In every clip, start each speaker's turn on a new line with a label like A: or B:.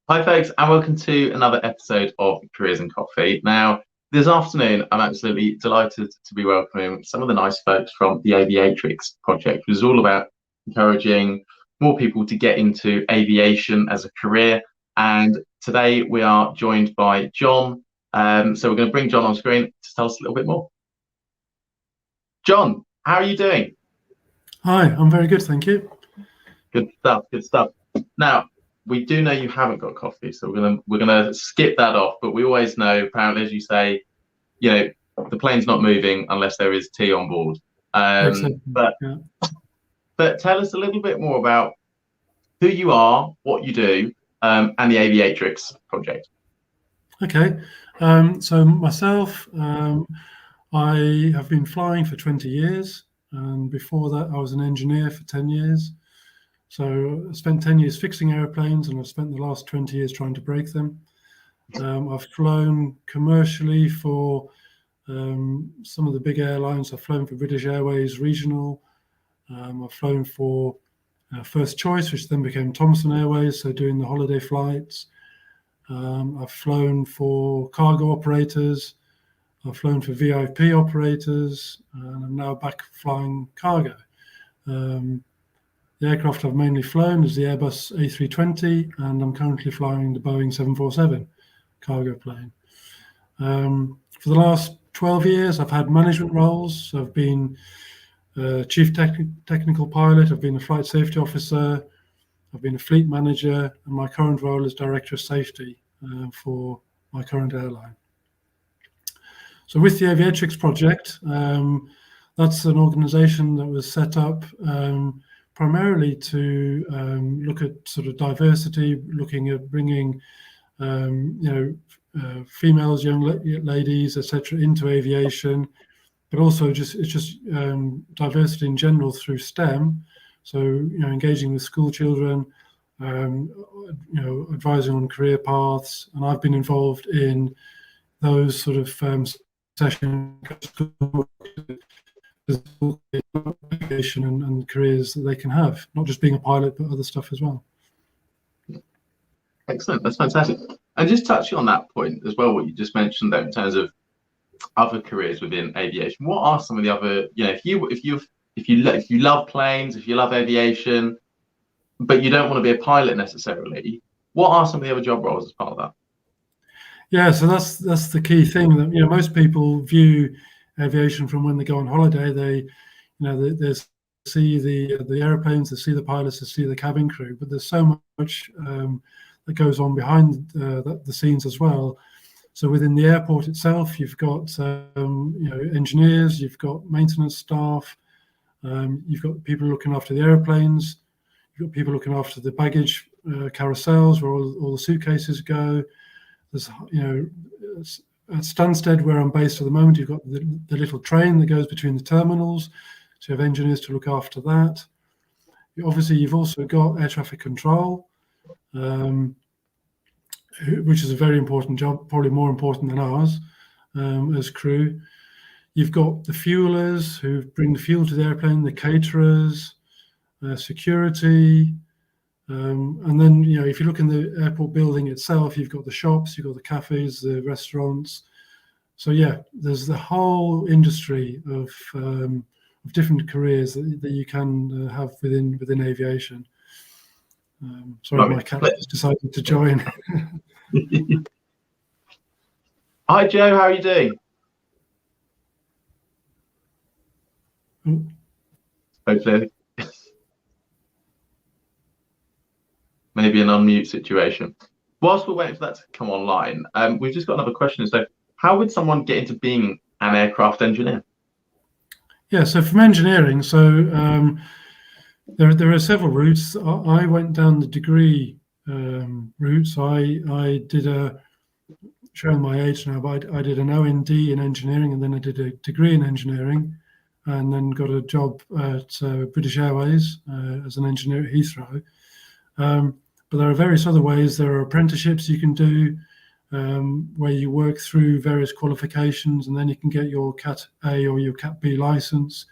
A: Hi, folks, and welcome to another episode of Careers and Coffee. Now, this afternoon, I'm absolutely delighted to be welcoming some of the nice folks from the Aviatrix project, which is all about encouraging more people to get into aviation as a career. And today we are joined by John. So we're going to bring John on screen to tell us a little bit more. John, how are you doing?
B: Hi, I'm very good, thank you.
A: Good stuff, good stuff. Now, we do know you haven't got coffee, so we're gonna skip that off. But we always know, apparently, as you say, the plane's not moving unless there is tea on board.
B: Exactly.
A: But tell us a little bit more about who you are, what you do, and the Aviatrix project.
B: Okay, so myself, I have been flying for 20 years, and before that, I was an engineer for 10 years. So I spent 10 years fixing airplanes, and I've spent the last 20 years trying to break them. I've flown commercially for some of the big airlines. I've flown for British Airways Regional. I've flown for First Choice, which then became Thomson Airways, so doing the holiday flights. I've flown for cargo operators. I've flown for VIP operators, and I'm now back flying cargo. The aircraft I've mainly flown is the Airbus A320, and I'm currently flying the Boeing 747 cargo plane. For the last 12 years, I've had management roles. I've been chief technical pilot, I've been a flight safety officer, I've been a fleet manager, and my current role is director of safety for my current airline. So with the Aviatrix project, that's an organization that was set up primarily to look at sort of diversity, looking at bringing females, young ladies, etc., into aviation, but also it's just diversity in general through STEM. So engaging with school children, advising on career paths, and I've been involved in those sort of sessions and careers that they can have, not just being a pilot, but other stuff as well.
A: Excellent, that's fantastic. And just touching on that point as well, what you just mentioned there in terms of other careers within aviation, what are some of the other, if you love planes, if you love aviation, but you don't want to be a pilot necessarily, what are some of the other job roles as part of that?
B: Yeah, so that's the key thing that most people view aviation from when they go on holiday. They see the airplanes, they see the pilots, they see the cabin crew, but there's so much that goes on behind the scenes as well. So within the airport itself, you've got engineers, you've got maintenance staff, you've got people looking after the airplanes, you've got people looking after the baggage carousels where all the suitcases go. There's at Stansted, where I'm based at the moment, you've got the little train that goes between the terminals, so you have engineers to look after that. Obviously, you've also got air traffic control, which is a very important job, probably more important than ours as crew. You've got the fuelers who bring the fuel to the airplane, the caterers, security, and then if you look in the airport building itself, you've got the shops, you've got the cafes, the restaurants. So there's the whole industry of different careers that you can have within aviation. Sorry, my cat has decided to join.
A: Hi, Joe. How are you doing? Hopefully, maybe an unmute situation. Whilst we're waiting for that to come online, we've just got another question. So, how would someone get into being an aircraft engineer?
B: Yeah, so from engineering, there are several routes. I went down the degree route. So I did showing my age now, but I did an OND in engineering, and then I did a degree in engineering, and then got a job at British Airways as an engineer at Heathrow. But there are various other ways. There are apprenticeships you can do where you work through various qualifications, and then you can get your Cat A or your Cat B license,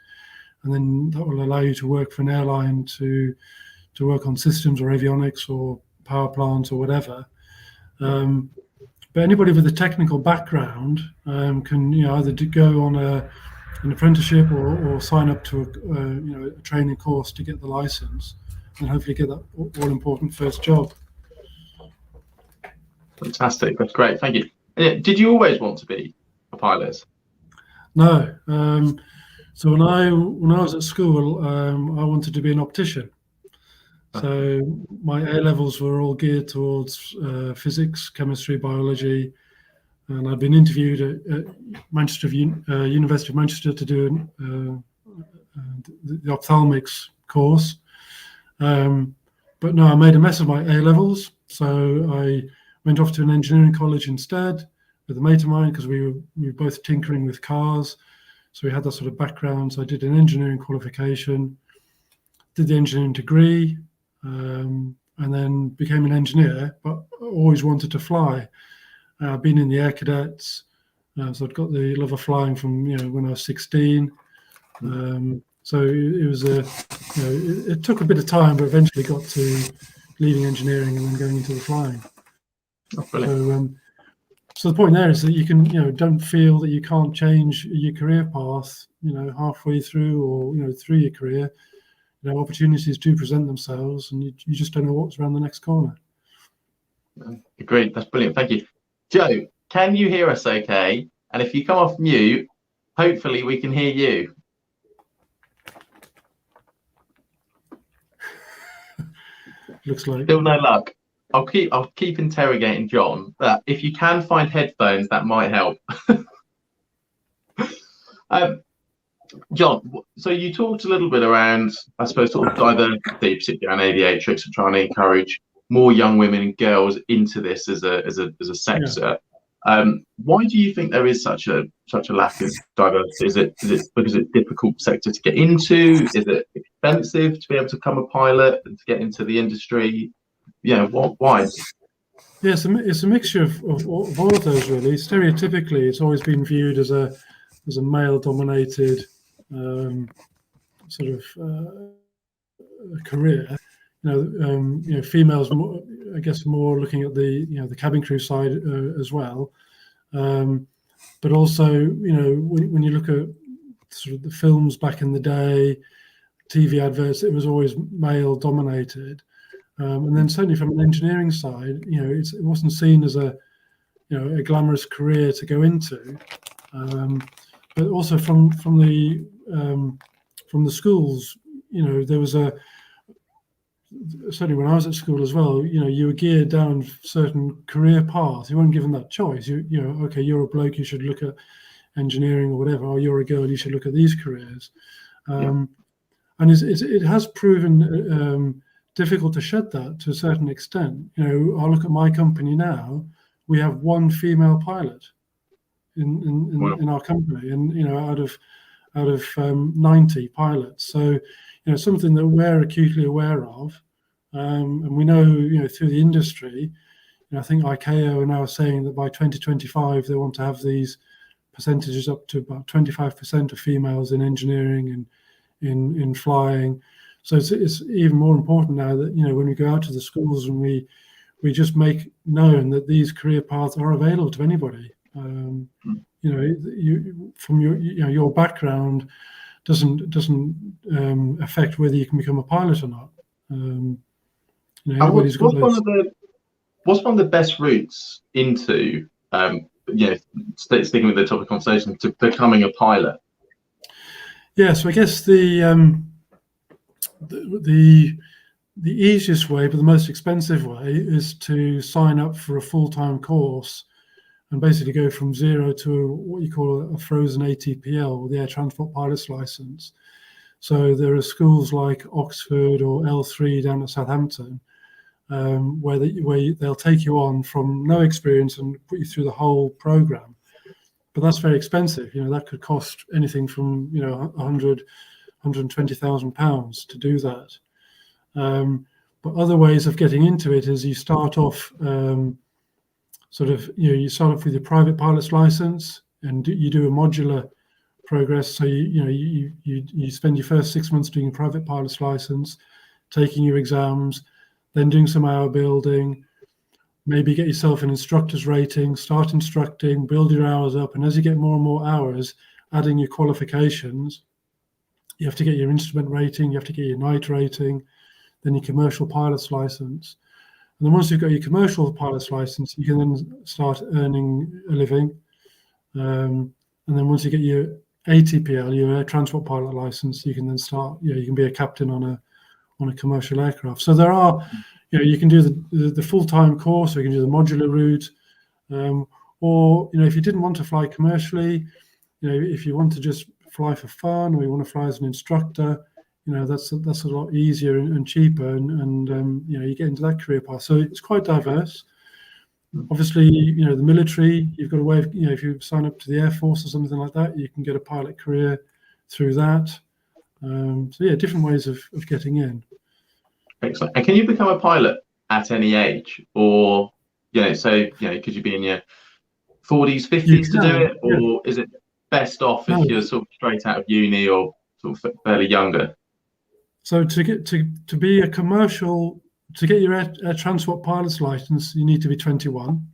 B: and then that will allow you to work for an airline to work on systems or avionics or power plants or whatever. But anybody with a technical background can either go on an apprenticeship or sign up to a training course to get the license and hopefully get that all important first job.
A: Fantastic, that's great, thank you. Did you always want to be a pilot?
B: No. So when I was at school, I wanted to be an optician. So my A levels were all geared towards physics, chemistry, biology, and I'd been interviewed at University of Manchester to do the ophthalmics course. But no, I made a mess of my A levels, so I went off to an engineering college instead with a mate of mine because we were both tinkering with cars. So we had that sort of background. So I did an engineering qualification, did the engineering degree, and then became an engineer, but always wanted to fly. I've been in the Air Cadets, so I'd got the love of flying from when I was 16. So it was it took a bit of time, but eventually got to leaving engineering and then going into the flying.
A: Oh,
B: so the point there is that you can don't feel that you can't change your career path halfway through or through your career. Opportunities do present themselves, and you just don't know what's around the next corner.
A: Agreed. That's brilliant. Thank you. Joe, can you hear us okay? And if you come off mute, hopefully we can hear you.
B: Looks like
A: still no luck. I'll keep interrogating John. If you can find headphones, that might help. John, so you talked a little bit around, I suppose, sort of diversity, particularly around aviatrix, and trying to encourage more young women and girls into this as a sector. Yeah. Why do you think there is such a lack of diversity? Is it because it's a difficult sector to get into? Is it expensive to be able to become a pilot and to get into the industry? Why?
B: Yeah, it's a mixture of all of those, really. Stereotypically, it's always been viewed as a male-dominated sort of career. Females, I guess, more looking at the cabin crew side as well. But also, when you look at sort of the films back in the day, TV adverts, it was always male-dominated. And then certainly from an engineering side, it wasn't seen as a glamorous career to go into. But also from the schools, there was certainly when I was at school as well, you were geared down certain career paths. You weren't given that choice. Okay, you're a bloke, you should look at engineering or whatever. Or you're a girl, you should look at these careers. And it has proven difficult to shed that to a certain extent. I look at my company now. We have one female pilot in our company, and out of 90 pilots. So something that we're acutely aware of, and we know through the industry. I think ICAO are now saying that by 2025 they want to have these percentages up to about 25% of females in engineering and in flying. So it's even more important now that when we go out to the schools and we just make known that these career paths are available to anybody. From your background doesn't affect whether you can become a pilot or not.
A: What's one of the best routes into sticking with the topic of conversation to becoming a pilot?
B: Yeah, so I guess the easiest way, but the most expensive way, is to sign up for a full-time course and basically go from zero to what you call a frozen ATPL, the Air Transport Pilot's License. So there are schools like Oxford or L3 down at Southampton, where they'll take you on from no experience and put you through the whole program. But that's very expensive. That could cost anything from 120,000 pounds to do that. But other ways of getting into it is you start off you start off with your private pilot's license, and you do a modular progress. So you spend your first 6 months doing a private pilot's license, taking your exams, then doing some hour building. maybe get yourself an instructor's rating, start instructing, build your hours up, and as you get more and more hours, adding your qualifications, you have to get your instrument rating, you have to get your night rating, then your commercial pilot's license. And then once you've got your commercial pilot's license, you can then start earning a living. And then once you get your ATPL, your air transport pilot license, you can then start, you can be a captain on a commercial aircraft. So there are, you can do the full-time course, or you can do the modular route, or if you didn't want to fly commercially, if you want to just fly for fun, or you want to fly as an instructor, that's a lot easier and cheaper, and you get into that career path. So it's quite diverse. Obviously, the military, you've got a way of, if you sign up to the Air Force or something like that, you can get a pilot career through that. So yeah, different ways of getting in.
A: Excellent. And can you become a pilot at any age, or could you be in your 40s, 50s to do it, or is it best off if you're sort of straight out of uni or sort of fairly younger?
B: So to be a commercial, to get your air transport pilot's license, you need to be 21.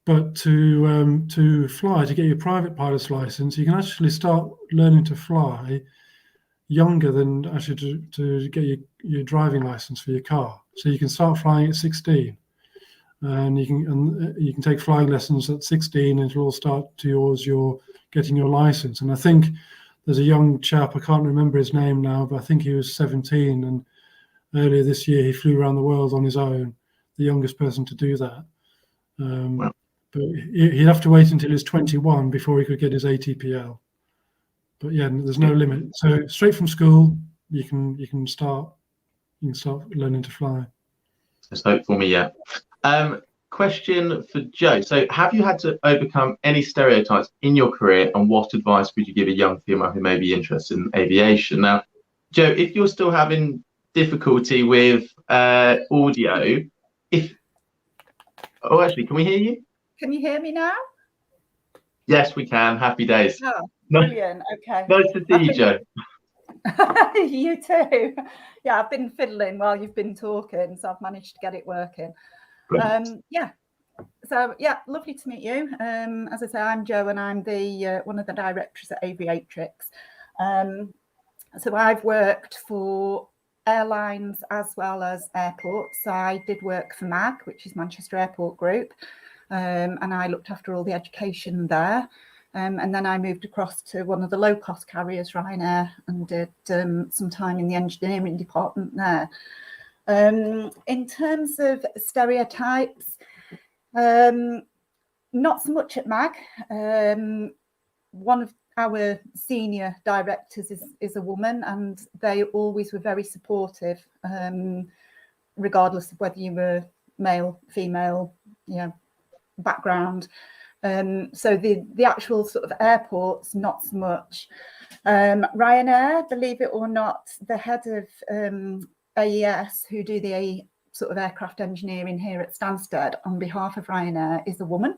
B: But to fly, to get your private pilot's license, you can actually start learning to fly younger than actually to get your driving license for your car. So you can start flying at 16, and you can take flying lessons at 16, and it'll all start towards your getting your license. And I think there's a young chap, I can't remember his name now, but I think he was 17, and earlier this year he flew around the world on his own, the youngest person to do that.
A: Wow.
B: But he'd have to wait until he was 21 before he could get his ATPL. But yeah, there's no limit. So straight from school, you can start learning to fly.
A: There's hope for me, yeah. Question for Joe. So have you had to overcome any stereotypes in your career, and what advice would you give a young female who may be interested in aviation? Now, Joe, if you're still having difficulty with audio, actually, can we hear you?
C: Can you hear me now?
A: Yes, we can. Happy days.
C: Oh, brilliant. Okay.
A: Nice to see you, Joe.
C: You too. Yeah, I've been fiddling while you've been talking, so I've managed to get it working. Yeah. So yeah, lovely to meet you. As I say, I'm Joe, and I'm the one of the directors at Aviatrix. So I've worked for airlines as well as airports. I did work for MAG, which is Manchester Airport Group, and I looked after all the education there. And then I moved across to one of the low-cost carriers, Ryanair, and did some time in the engineering department there. In terms of stereotypes, not so much at MAG. One of our senior directors is a woman, and they always were very supportive, regardless of whether you were male, female, background. So the actual sort of airports, not so much. Ryanair, believe it or not, the head of AES, who do the sort of aircraft engineering here at Stansted on behalf of Ryanair, is a woman.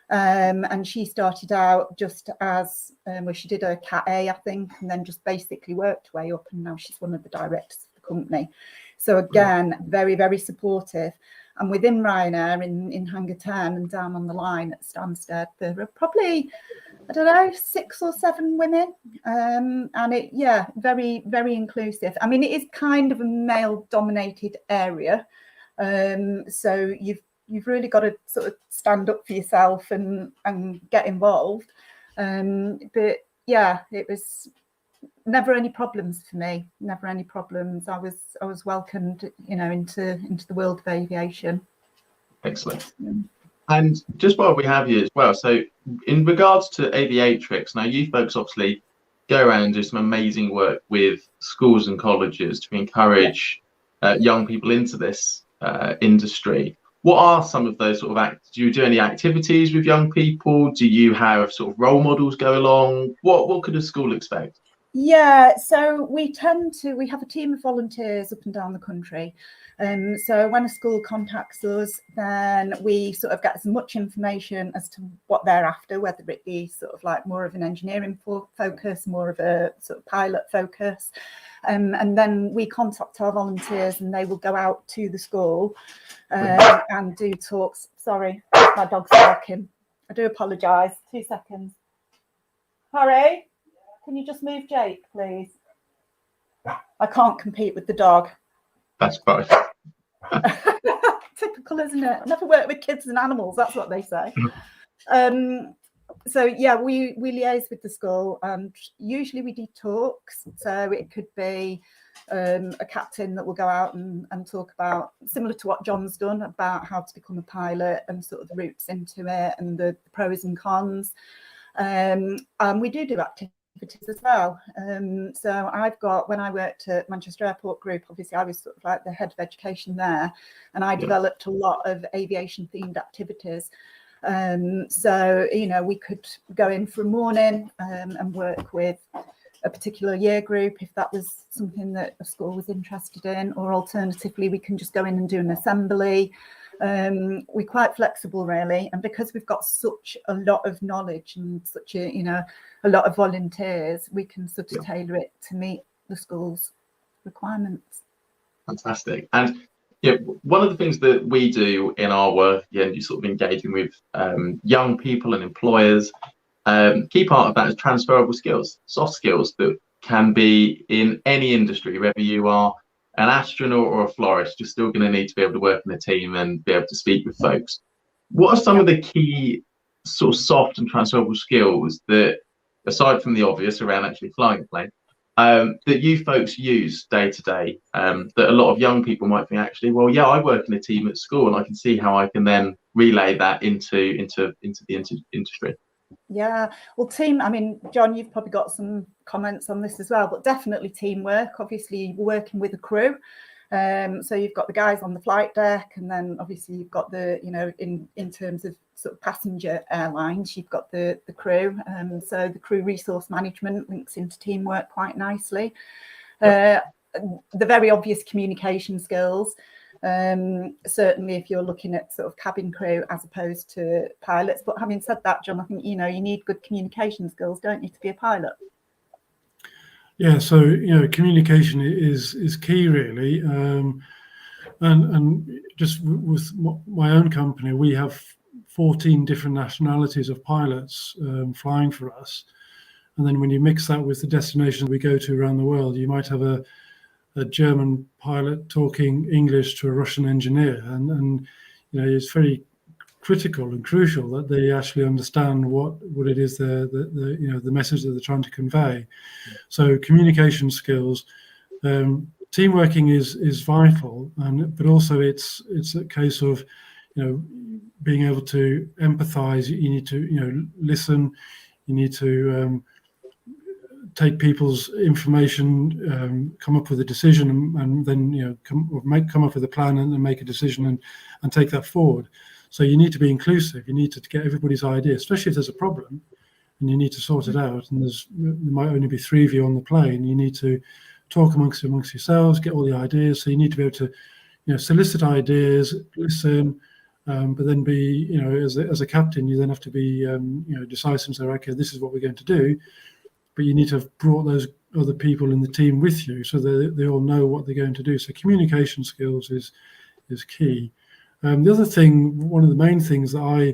C: And she started out just as, she did a Cat A, I think, and then just basically worked her way up, and now she's one of the directors of the company. So again, very, very supportive. And within Ryanair, in Hangar 10 and down on the line at Stansted, there are probably, 6 or 7 women. And very, very inclusive. I mean, it is kind of a male-dominated area. So you've really got to sort of stand up for yourself and get involved. But yeah, it was never any problems for me. Never any problems. I was welcomed, into the world of aviation.
A: Excellent. And just while we have you as well, so in regards to Aviatrix, now you folks obviously go around and do some amazing work with schools and colleges to encourage young people into this industry. What are some of those sort of do you do any activities with young people? Do you have sort of role models go along? What could a school expect?
C: Yeah, so we have a team of volunteers up and down the country. So when a school contacts us, then we sort of get as much information as to what they're after, whether it be sort of like more of an engineering focus, more of a sort of pilot focus. And then we contact our volunteers and they will go out to the school and do talks. Sorry, my dog's barking. I do apologise. 2 seconds. Harry? Can you just move Jake, please? I can't compete with the dog.
A: That's fine.
C: Typical, isn't it? Never work with kids and animals, that's what they say. So yeah, we liaise with the school, and usually we do talks. So it could be a captain that will go out and talk about, similar to what John's done, about how to become a pilot and sort of the routes into it and the pros and cons. And we do activities as well. So I've got, when I worked at Manchester Airport Group, obviously I was sort of like the head of education there, and I developed a lot of aviation themed activities. So, you know, we could go in for a morning and work with a particular year group if that was something that a school was interested in, or alternatively we can just go in and do an assembly. We're quite flexible really, and because we've got such a lot of knowledge and such a, you know, a lot of volunteers, we can sort of tailor it to meet the school's requirements.
A: Fantastic. And yeah, one of the things that we do in our work, again, you sort of engaging with young people and employers, key part of that is transferable skills, soft skills that can be in any industry, whether you are an astronaut or a florist, you're still going to need to be able to work in a team and be able to speak with folks. What are some of the key sort of soft and transferable skills that, aside from the obvious around actually flying a plane, that you folks use day to day, that a lot of young people might think, actually, well, yeah, I work in a team at school and I can see how I can then relay that into the industry?
C: Yeah, well, I mean, John, you've probably got some comments on this as well, but definitely teamwork. Obviously, working with a crew. So you've got the guys on the flight deck, and then obviously you've got the, you know, in terms of sort of passenger airlines, you've got the crew. So the crew resource management links into teamwork quite nicely. The very obvious communication skills. Certainly if you're looking at sort of cabin crew as opposed to pilots. But having said that, John, I think, you know, you need good communication skills, don't you, to be a pilot?
B: Yeah, so, you know, communication is key really. And just with my own company, we have 14 different nationalities of pilots flying for us. And then when you mix that with the destinations we go to around the world, you might have a German pilot talking English to a Russian engineer, and you know, it's very critical and crucial that they actually understand what it is the you know, the message that they're trying to convey. So communication skills, teamworking is vital, but also it's a case of, you know, being able to empathize. You need to, you know, listen. You need to take people's information, come up with a decision, and then, you know, come up with a plan and make a decision and take that forward. So you need to be inclusive. You need to get everybody's idea, especially if there's a problem and you need to sort it out. And there might only be 3 of you on the plane. You need to talk amongst yourselves, get all the ideas. So you need to be able to, you know, solicit ideas, listen, but then be, you know, as a captain, you then have to be, you know, decisive and say, okay, this is what we're going to do. But you need to have brought those other people in the team with you so that they all know what they're going to do. So communication skills is key. The other thing, one of the main things that I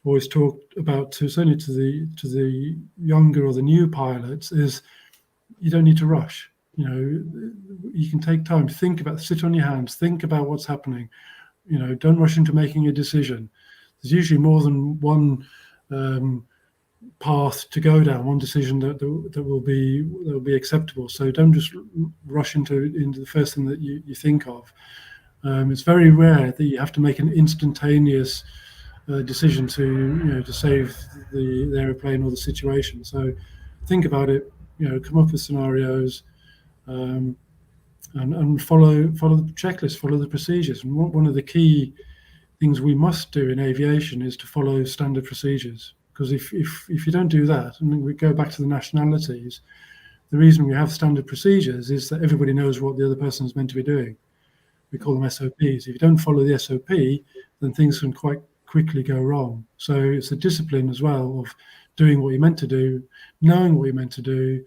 B: always talk about certainly to the younger or the new pilots, is you don't need to rush. You know, you can take time, sit on your hands, think about what's happening. You know, don't rush into making a decision. There's usually more than one path to go down, one decision that will be acceptable. So don't just rush into the first thing that you think of. It's very rare that you have to make an instantaneous decision to save the airplane or the situation. So think about it, you know, come up with scenarios, and follow the checklist, follow the procedures. And one of the key things we must do in aviation is to follow standard procedures. Because if you don't do that, and we go back to the nationalities, the reason we have standard procedures is that everybody knows what the other person is meant to be doing. We call them SOPs. If you don't follow the SOP, then things can quite quickly go wrong. So it's a discipline as well of doing what you're meant to do, knowing what you're meant to do,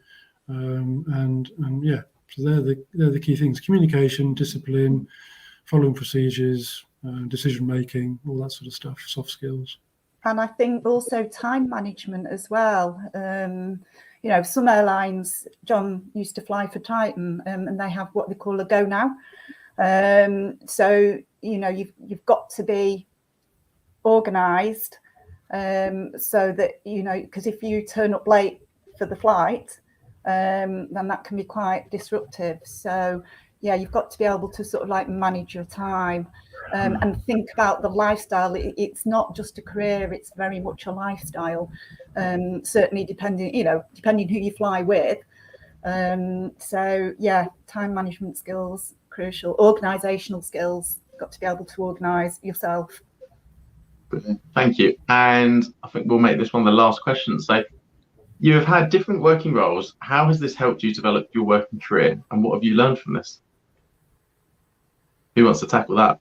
B: and yeah. So they're the key things: communication, discipline, following procedures, decision making, all that sort of stuff, soft skills.
C: And I think also time management as well. You know, some airlines, John used to fly for Titan, and they have what they call a go now. So, you know, you've got to be organised so that, you know, because if you turn up late for the flight, then that can be quite disruptive. So, yeah, you've got to be able to sort of like manage your time and think about the lifestyle. It's not just a career, it's very much a lifestyle. Certainly depending who you fly with. So, yeah, time management skills, crucial. Organisational skills, got to be able to organise yourself.
A: Brilliant. Thank you. And I think we'll make this one the last question. So you have had different working roles. How has this helped you develop your working career, and what have you learned from this? Who wants to tackle that?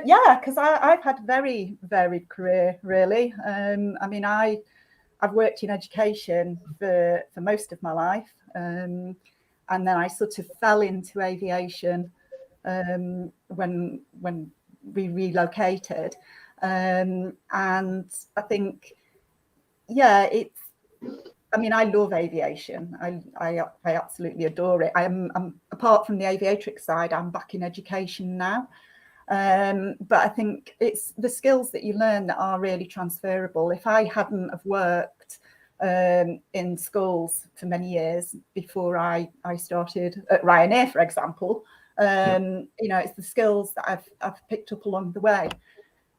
C: Yeah, because I've had a very varied career, really. I mean, I've worked in education for most of my life, and then I sort of fell into aviation when we relocated, and I think, yeah, I mean, I love aviation. I absolutely adore it. I'm apart from the aviatrix side, I'm back in education now. But I think it's the skills that you learn that are really transferable. If I hadn't have worked in schools for many years before I started at Ryanair, for example, you know, it's the skills that I've picked up along the way.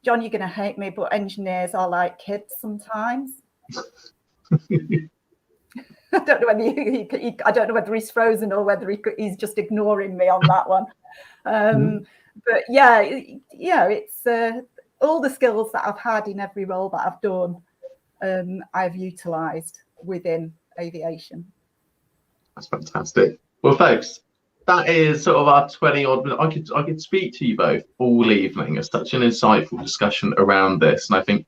C: John, you're going to hate me, but engineers are like kids sometimes. I don't know whether I don't know whether he's frozen or whether he's just ignoring me on that one. But yeah, it's all the skills that I've had in every role that I've done, I've utilised within aviation.
A: That's fantastic. Well, folks, that is sort of our 20-odd minutes. I could speak to you both all evening. It's such an insightful discussion around this, and I think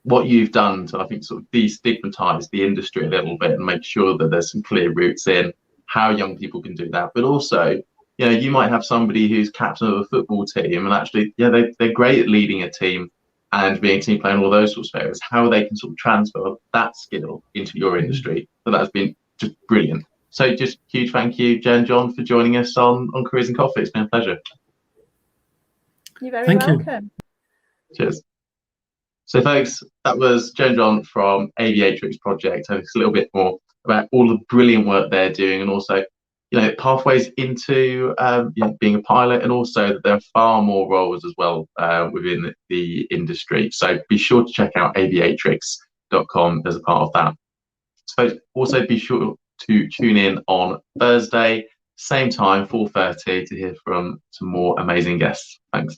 A: what you've done to, I think, sort of destigmatize the industry a little bit and make sure that there's some clear routes in how young people can do that. But also, you know, you might have somebody who's captain of a football team and actually, yeah, they're great at leading a team and being a team player and all those sorts of areas, how they can sort of transfer that skill into your industry. So that's been just brilliant. So just huge thank you, Jen and John, for joining us on Careers and Coffee. It's been a pleasure.
C: You're very welcome.
A: Cheers. So, folks, that was Jen and John from Aviatrix Project, and it's a little bit more about all the brilliant work they're doing, and also, you know, pathways into being a pilot, and also that there are far more roles as well within the industry. So, be sure to check out aviatrix.com as a part of that. So, also be sure to tune in on Thursday, same time, 4:30, to hear from some more amazing guests. Thanks.